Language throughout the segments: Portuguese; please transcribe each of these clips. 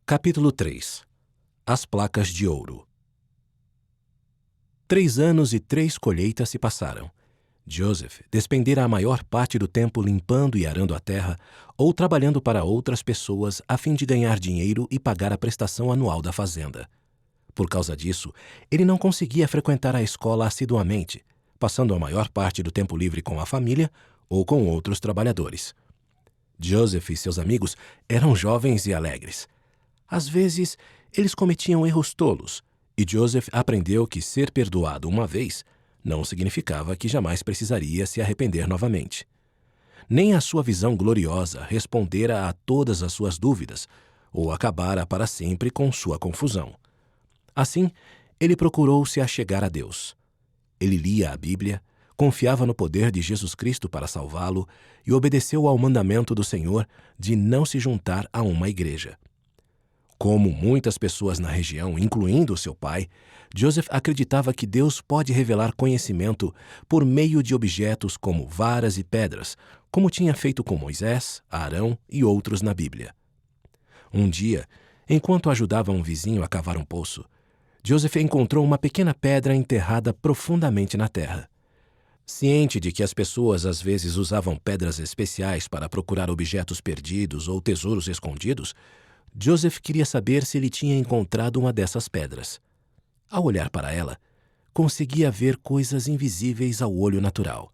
Capítulo 3. As placas de ouro. 3 anos e 3 colheitas se passaram. Joseph despendera a maior parte do tempo limpando e arando a terra ou trabalhando para outras pessoas a fim de ganhar dinheiro e pagar a prestação anual da fazenda. Por causa disso, ele não conseguia frequentar a escola assiduamente, passando a maior parte do tempo livre com a família ou com outros trabalhadores. Joseph e seus amigos eram jovens e alegres. Às vezes, eles cometiam erros tolos, e Joseph aprendeu que ser perdoado uma vez não significava que jamais precisaria se arrepender novamente. Nem a sua visão gloriosa respondera a todas as suas dúvidas ou acabara para sempre com sua confusão. Assim, ele procurou se achegar a Deus. Ele lia a Bíblia, confiava no poder de Jesus Cristo para salvá-lo e obedeceu ao mandamento do Senhor de não se juntar a uma igreja. Como muitas pessoas na região, incluindo seu pai, Joseph acreditava que Deus pode revelar conhecimento por meio de objetos como varas e pedras, como tinha feito com Moisés, Arão e outros na Bíblia. Um dia, enquanto ajudava um vizinho a cavar um poço, Joseph encontrou uma pequena pedra enterrada profundamente na terra. Ciente de que as pessoas às vezes usavam pedras especiais para procurar objetos perdidos ou tesouros escondidos, Joseph queria saber se ele tinha encontrado uma dessas pedras. Ao olhar para ela, conseguia ver coisas invisíveis ao olho natural.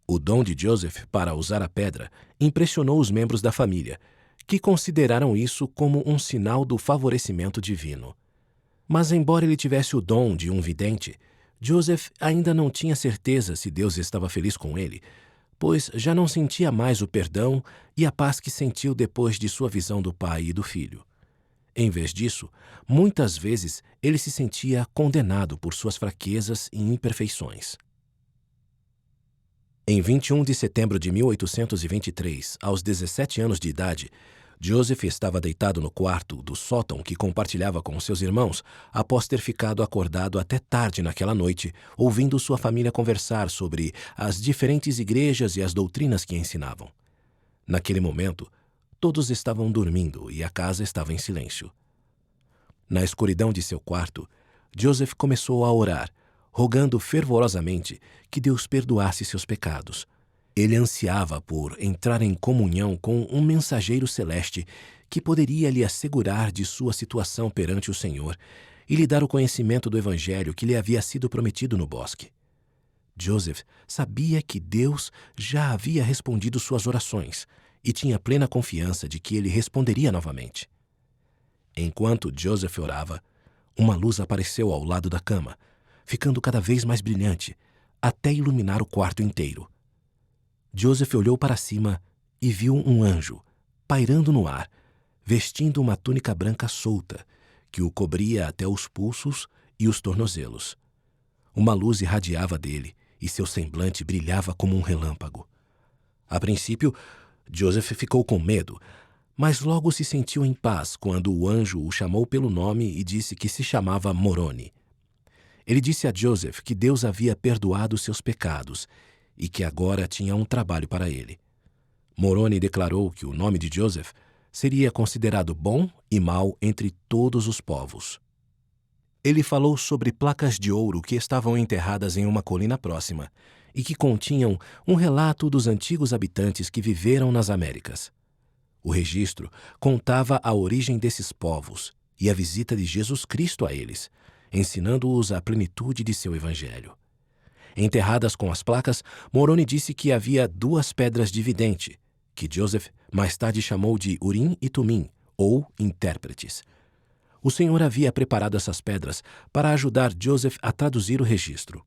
O dom de Joseph para usar a pedra impressionou os membros da família, que consideraram isso como um sinal do favorecimento divino. Mas, embora ele tivesse o dom de um vidente, Joseph ainda não tinha certeza se Deus estava feliz com ele, pois já não sentia mais o perdão e a paz que sentiu depois de sua visão do pai e do filho. Em vez disso, muitas vezes ele se sentia condenado por suas fraquezas e imperfeições. Em 21 de setembro de 1823, aos 17 anos de idade, Joseph estava deitado no quarto do sótão que compartilhava com seus irmãos após ter ficado acordado até tarde naquela noite, ouvindo sua família conversar sobre as diferentes igrejas e as doutrinas que ensinavam. Naquele momento, todos estavam dormindo e a casa estava em silêncio. Na escuridão de seu quarto, Joseph começou a orar, rogando fervorosamente que Deus perdoasse seus pecados. Ele ansiava por entrar em comunhão com um mensageiro celeste que poderia lhe assegurar de sua situação perante o Senhor e lhe dar o conhecimento do Evangelho que lhe havia sido prometido no bosque. Joseph sabia que Deus já havia respondido suas orações e tinha plena confiança de que ele responderia novamente. Enquanto Joseph orava, uma luz apareceu ao lado da cama, ficando cada vez mais brilhante, até iluminar o quarto inteiro. Joseph olhou para cima e viu um anjo, pairando no ar, vestindo uma túnica branca solta, que o cobria até os pulsos e os tornozelos. Uma luz irradiava dele e seu semblante brilhava como um relâmpago. A princípio, Joseph ficou com medo, mas logo se sentiu em paz quando o anjo o chamou pelo nome e disse que se chamava Moroni. Ele disse a Joseph que Deus havia perdoado seus pecados e que agora tinha um trabalho para ele. Moroni declarou que o nome de Joseph seria considerado bom e mau entre todos os povos. Ele falou sobre placas de ouro que estavam enterradas em uma colina próxima e que continham um relato dos antigos habitantes que viveram nas Américas. O registro contava a origem desses povos e a visita de Jesus Cristo a eles, ensinando-os a plenitude de seu evangelho. Enterradas com as placas, Moroni disse que havia 2 pedras de vidente, que Joseph mais tarde chamou de Urim e Tumim, ou intérpretes. O Senhor havia preparado essas pedras para ajudar Joseph a traduzir o registro.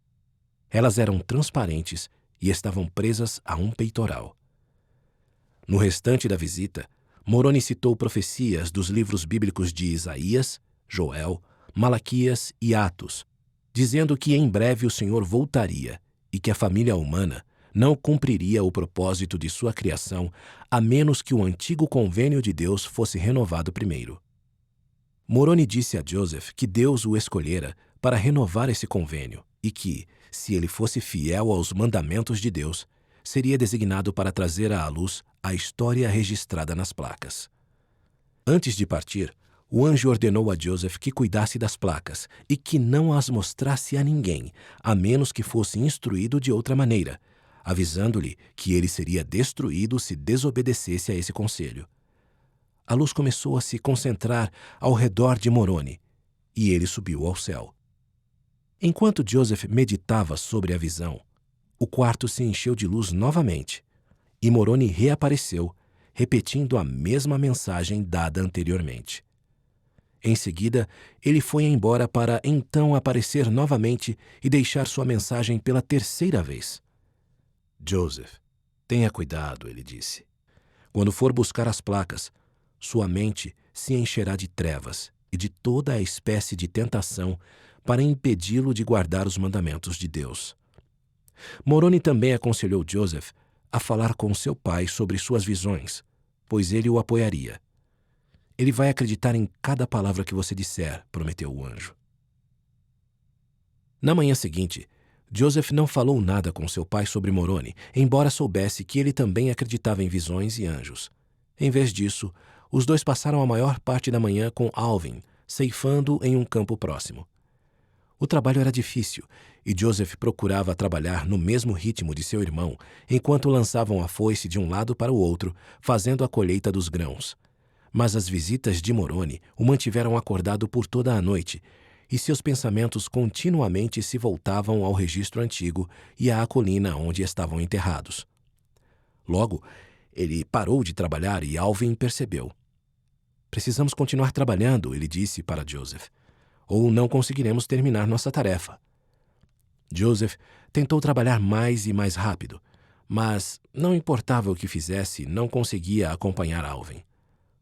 Elas eram transparentes e estavam presas a um peitoral. No restante da visita, Moroni citou profecias dos livros bíblicos de Isaías, Joel, Malaquias e Atos, dizendo que em breve o Senhor voltaria e que a família humana não cumpriria o propósito de sua criação a menos que o antigo convênio de Deus fosse renovado primeiro. Moroni disse a Joseph que Deus o escolhera para renovar esse convênio e que, se ele fosse fiel aos mandamentos de Deus, seria designado para trazer à luz a história registrada nas placas. Antes de partir, o anjo ordenou a Joseph que cuidasse das placas e que não as mostrasse a ninguém, a menos que fosse instruído de outra maneira, avisando-lhe que ele seria destruído se desobedecesse a esse conselho. A luz começou a se concentrar ao redor de Moroni, e ele subiu ao céu. Enquanto Joseph meditava sobre a visão, o quarto se encheu de luz novamente, e Moroni reapareceu, repetindo a mesma mensagem dada anteriormente. Em seguida, ele foi embora para então aparecer novamente e deixar sua mensagem pela terceira vez. Joseph, tenha cuidado, ele disse. Quando for buscar as placas, sua mente se encherá de trevas e de toda a espécie de tentação para impedi-lo de guardar os mandamentos de Deus. Moroni também aconselhou Joseph a falar com seu pai sobre suas visões, pois ele o apoiaria. Ele vai acreditar em cada palavra que você disser, prometeu o anjo. Na manhã seguinte, Joseph não falou nada com seu pai sobre Moroni, embora soubesse que ele também acreditava em visões e anjos. Em vez disso, os dois passaram a maior parte da manhã com Alvin, ceifando em um campo próximo. O trabalho era difícil, e Joseph procurava trabalhar no mesmo ritmo de seu irmão, enquanto lançavam a foice de um lado para o outro, fazendo a colheita dos grãos. Mas as visitas de Moroni o mantiveram acordado por toda a noite, e seus pensamentos continuamente se voltavam ao registro antigo e à colina onde estavam enterrados. Logo, ele parou de trabalhar e Alvin percebeu. Precisamos continuar trabalhando, ele disse para Joseph, ou não conseguiremos terminar nossa tarefa. Joseph tentou trabalhar mais e mais rápido, mas, não importava o que fizesse, não conseguia acompanhar Alvin.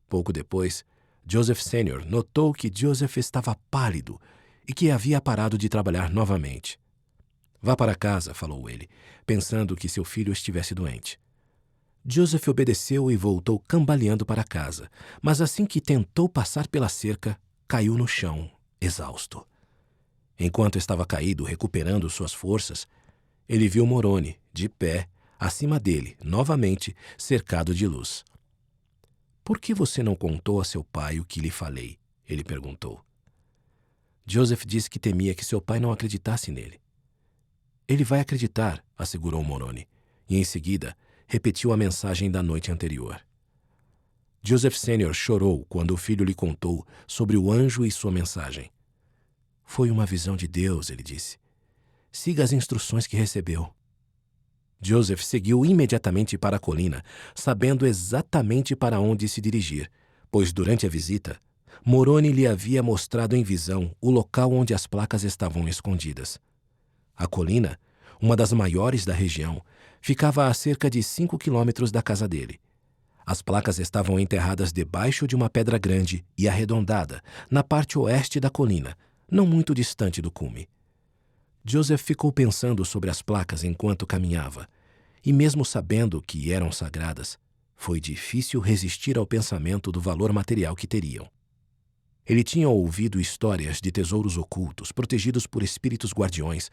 Pouco depois, Joseph Sr. notou que Joseph estava pálido e que havia parado de trabalhar novamente. Vá para casa, falou ele, pensando que seu filho estivesse doente. Joseph obedeceu e voltou cambaleando para casa, mas assim que tentou passar pela cerca, caiu no chão, exausto. Enquanto estava caído, recuperando suas forças, ele viu Moroni, de pé, acima dele, novamente, cercado de luz. Por que você não contou a seu pai o que lhe falei? Ele perguntou. Joseph disse que temia que seu pai não acreditasse nele. Ele vai acreditar, assegurou Moroni, e em seguida repetiu a mensagem da noite anterior. Joseph Sr. chorou quando o filho lhe contou sobre o anjo e sua mensagem. Foi uma visão de Deus, ele disse. Siga as instruções que recebeu. Joseph seguiu imediatamente para a colina, sabendo exatamente para onde se dirigir, pois durante a visita, Moroni lhe havia mostrado em visão o local onde as placas estavam escondidas. A colina, uma das maiores da região, ficava a cerca de 5 quilômetros da casa dele. As placas estavam enterradas debaixo de uma pedra grande e arredondada, na parte oeste da colina, não muito distante do cume. Joseph ficou pensando sobre as placas enquanto caminhava, e mesmo sabendo que eram sagradas, foi difícil resistir ao pensamento do valor material que teriam. Ele tinha ouvido histórias de tesouros ocultos, protegidos por espíritos guardiões,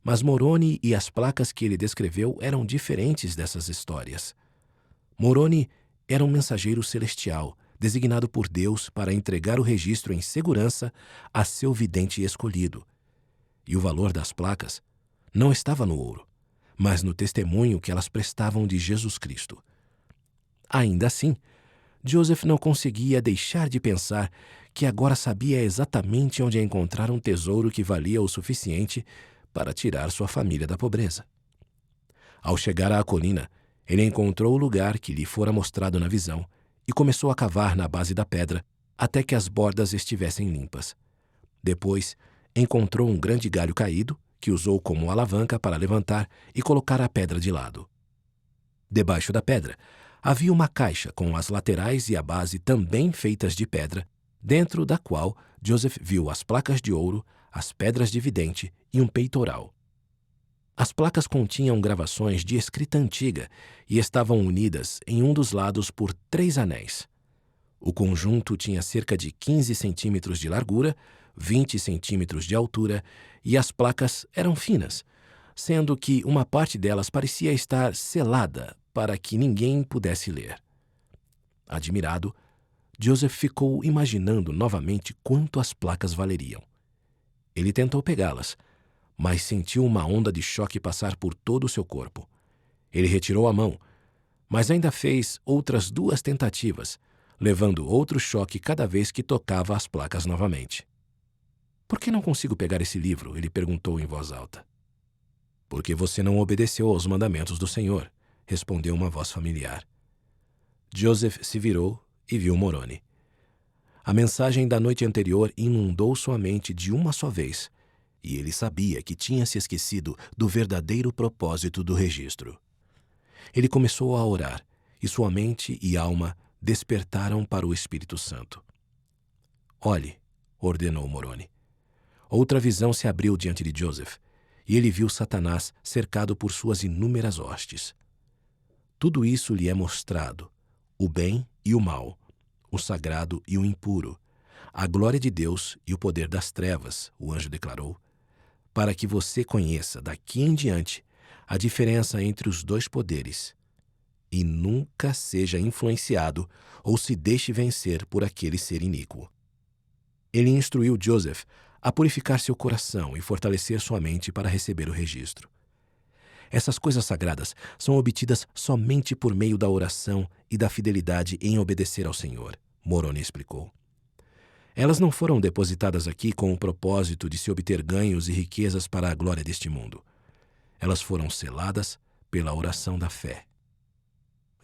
mas Moroni e as placas que ele descreveu eram diferentes dessas histórias. Moroni era um mensageiro celestial, designado por Deus para entregar o registro em segurança a seu vidente escolhido. E o valor das placas não estava no ouro, mas no testemunho que elas prestavam de Jesus Cristo. Ainda assim, Joseph não conseguia deixar de pensar que agora sabia exatamente onde encontrar um tesouro que valia o suficiente para tirar sua família da pobreza. Ao chegar à colina, ele encontrou o lugar que lhe fora mostrado na visão e começou a cavar na base da pedra até que as bordas estivessem limpas. Depois, encontrou um grande galho caído, que usou como alavanca para levantar e colocar a pedra de lado. Debaixo da pedra, havia uma caixa com as laterais e a base também feitas de pedra, dentro da qual Joseph viu as placas de ouro, as pedras de vidente e um peitoral. As placas continham gravações de escrita antiga e estavam unidas em um dos lados por 3 anéis. O conjunto tinha cerca de 15 centímetros de largura, 20 centímetros de altura, e as placas eram finas, sendo que uma parte delas parecia estar selada para que ninguém pudesse ler. Admirado, Joseph ficou imaginando novamente quanto as placas valeriam. Ele tentou pegá-las, mas sentiu uma onda de choque passar por todo o seu corpo. Ele retirou a mão, mas ainda fez outras 2 tentativas, levando outro choque cada vez que tocava as placas novamente. "Por que não consigo pegar esse livro?" ele perguntou em voz alta. "Porque você não obedeceu aos mandamentos do Senhor", respondeu uma voz familiar. Joseph se virou e viu Moroni. A mensagem da noite anterior inundou sua mente de uma só vez, e ele sabia que tinha se esquecido do verdadeiro propósito do registro. Ele começou a orar, e sua mente e alma despertaram para o Espírito Santo. "Olhe", ordenou Moroni. Outra visão se abriu diante de Joseph, e ele viu Satanás cercado por suas inúmeras hostes. Tudo isso lhe é mostrado, o bem e o mal, o sagrado e o impuro, a glória de Deus e o poder das trevas, o anjo declarou, para que você conheça daqui em diante a diferença entre os 2 poderes e nunca seja influenciado ou se deixe vencer por aquele ser iníquo. Ele instruiu Joseph a purificar seu coração e fortalecer sua mente para receber o registro. Essas coisas sagradas são obtidas somente por meio da oração e da fidelidade em obedecer ao Senhor, Moroni explicou. Elas não foram depositadas aqui com o propósito de se obter ganhos e riquezas para a glória deste mundo. Elas foram seladas pela oração da fé.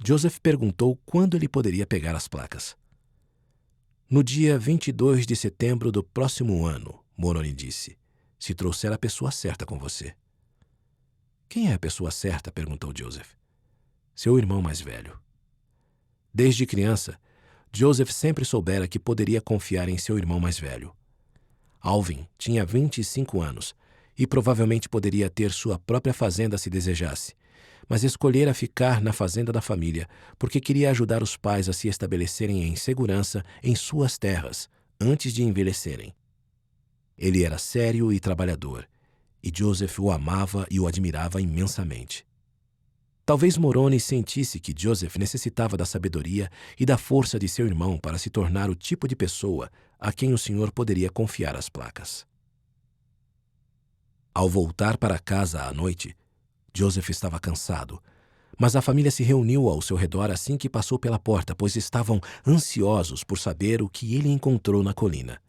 Joseph perguntou quando ele poderia pegar as placas. "No dia 22 de setembro do próximo ano", Moroni disse, "se trouxer a pessoa certa com você." "Quem é a pessoa certa?" perguntou Joseph. "Seu irmão mais velho." Desde criança, Joseph sempre soubera que poderia confiar em seu irmão mais velho. Alvin tinha 25 anos e provavelmente poderia ter sua própria fazenda se desejasse, mas escolhera ficar na fazenda da família porque queria ajudar os pais a se estabelecerem em segurança em suas terras antes de envelhecerem. Ele era sério e trabalhador, e Joseph o amava e o admirava imensamente. Talvez Moroni sentisse que Joseph necessitava da sabedoria e da força de seu irmão para se tornar o tipo de pessoa a quem o Senhor poderia confiar as placas. Ao voltar para casa à noite, Joseph estava cansado, mas a família se reuniu ao seu redor assim que passou pela porta, pois estavam ansiosos por saber o que ele encontrou na colina.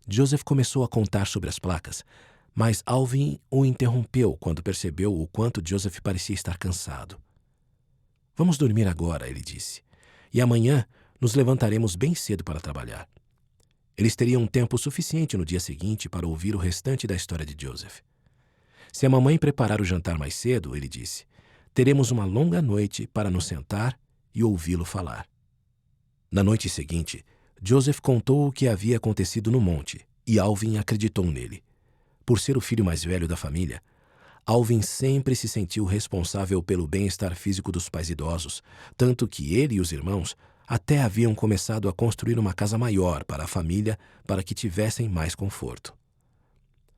Joseph começou a contar sobre as placas, mas Alvin o interrompeu quando percebeu o quanto Joseph parecia estar cansado. "Vamos dormir agora", ele disse, "e amanhã nos levantaremos bem cedo para trabalhar." Eles teriam tempo suficiente no dia seguinte para ouvir o restante da história de Joseph. "Se a mamãe preparar o jantar mais cedo", ele disse, "teremos uma longa noite para nos sentar e ouvi-lo falar." Na noite seguinte, Joseph contou o que havia acontecido no monte, e Alvin acreditou nele. Por ser o filho mais velho da família, Alvin sempre se sentiu responsável pelo bem-estar físico dos pais idosos, tanto que ele e os irmãos até haviam começado a construir uma casa maior para a família para que tivessem mais conforto.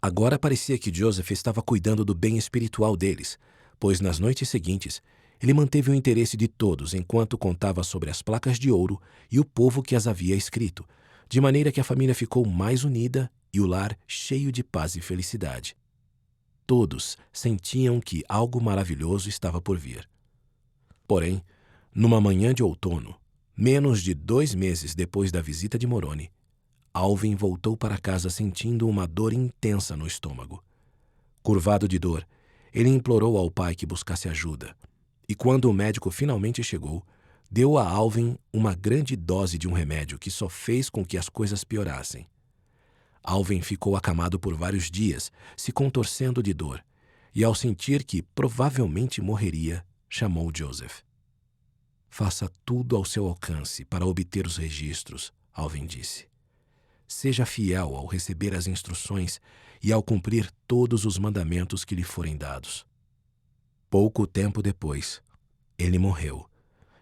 Agora parecia que Joseph estava cuidando do bem espiritual deles, pois nas noites seguintes ele manteve o interesse de todos enquanto contava sobre as placas de ouro e o povo que as havia escrito, de maneira que a família ficou mais unida e o lar cheio de paz e felicidade. Todos sentiam que algo maravilhoso estava por vir. Porém, numa manhã de outono, menos de 2 meses depois da visita de Moroni, Alvin voltou para casa sentindo uma dor intensa no estômago. Curvado de dor, ele implorou ao pai que buscasse ajuda, e quando o médico finalmente chegou, deu a Alvin uma grande dose de um remédio que só fez com que as coisas piorassem. Alvin ficou acamado por vários dias, se contorcendo de dor, e ao sentir que provavelmente morreria, chamou Joseph. "Faça tudo ao seu alcance para obter os registros", Alvin disse. "Seja fiel ao receber as instruções e ao cumprir todos os mandamentos que lhe forem dados." Pouco tempo depois, ele morreu,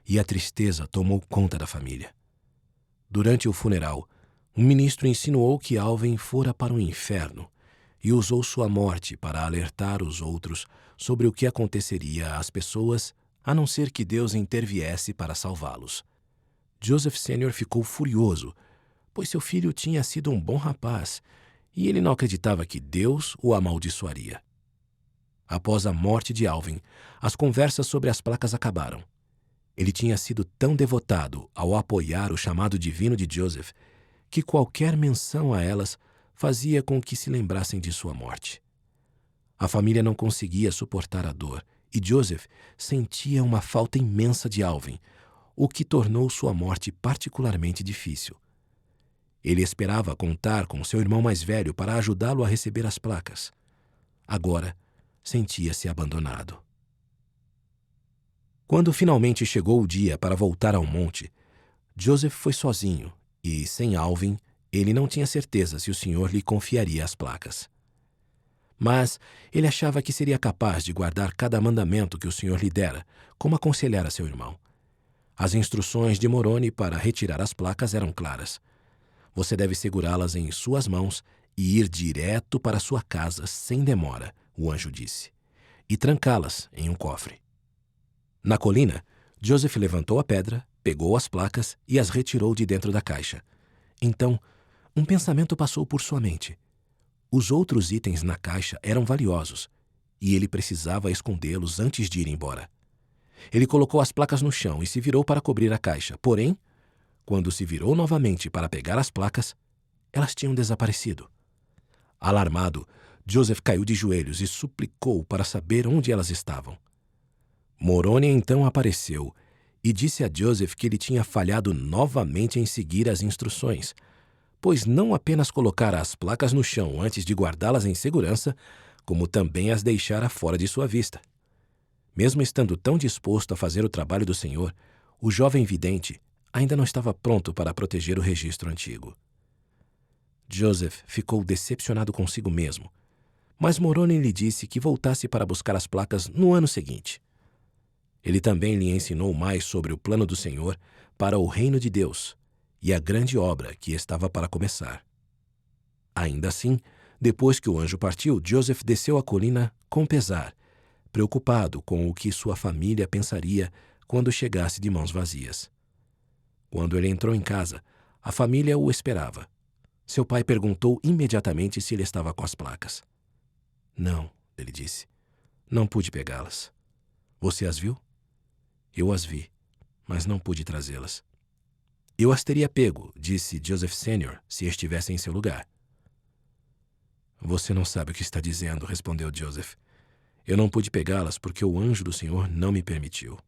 e a tristeza tomou conta da família. Durante o funeral, um ministro insinuou que Alvin fora para o inferno e usou sua morte para alertar os outros sobre o que aconteceria às pessoas a não ser que Deus interviesse para salvá-los. Joseph Sênior ficou furioso, pois seu filho tinha sido um bom rapaz e ele não acreditava que Deus o amaldiçoaria. Após a morte de Alvin, as conversas sobre as placas acabaram. Ele tinha sido tão devotado ao apoiar o chamado divino de Joseph que qualquer menção a elas fazia com que se lembrassem de sua morte. A família não conseguia suportar a dor e Joseph sentia uma falta imensa de Alvin, o que tornou sua morte particularmente difícil. Ele esperava contar com seu irmão mais velho para ajudá-lo a receber as placas. Agora, sentia-se abandonado. Quando finalmente chegou o dia para voltar ao monte, Joseph foi sozinho e, sem Alvin, ele não tinha certeza se o Senhor lhe confiaria as placas. Mas ele achava que seria capaz de guardar cada mandamento que o Senhor lhe dera, como aconselhara seu irmão. As instruções de Moroni para retirar as placas eram claras. Você deve segurá-las em suas mãos e ir direto para sua casa sem demora, o anjo disse, e trancá-las em um cofre. Na colina, Joseph levantou a pedra, pegou as placas e as retirou de dentro da caixa. Então, um pensamento passou por sua mente. Os outros itens na caixa eram valiosos e ele precisava escondê-los antes de ir embora. Ele colocou as placas no chão e se virou para cobrir a caixa. Porém, quando se virou novamente para pegar as placas, elas tinham desaparecido. Alarmado, Joseph caiu de joelhos e suplicou para saber onde elas estavam. Moroni então apareceu e disse a Joseph que ele tinha falhado novamente em seguir as instruções, pois não apenas colocara as placas no chão antes de guardá-las em segurança, como também as deixara fora de sua vista. Mesmo estando tão disposto a fazer o trabalho do Senhor, o jovem vidente ainda não estava pronto para proteger o registro antigo. Joseph ficou decepcionado consigo mesmo, mas Moroni lhe disse que voltasse para buscar as placas no ano seguinte. Ele também lhe ensinou mais sobre o plano do Senhor para o reino de Deus e a grande obra que estava para começar. Ainda assim, depois que o anjo partiu, Joseph desceu a colina com pesar, preocupado com o que sua família pensaria quando chegasse de mãos vazias. Quando ele entrou em casa, a família o esperava. Seu pai perguntou imediatamente se ele estava com as placas. Não, ele disse. Não pude pegá-las. Você as viu? Eu as vi, mas não pude trazê-las. Eu as teria pego, disse Joseph Sênior, se estivesse em seu lugar. Você não sabe o que está dizendo, respondeu Joseph. Eu não pude pegá-las porque o anjo do Senhor não me permitiu.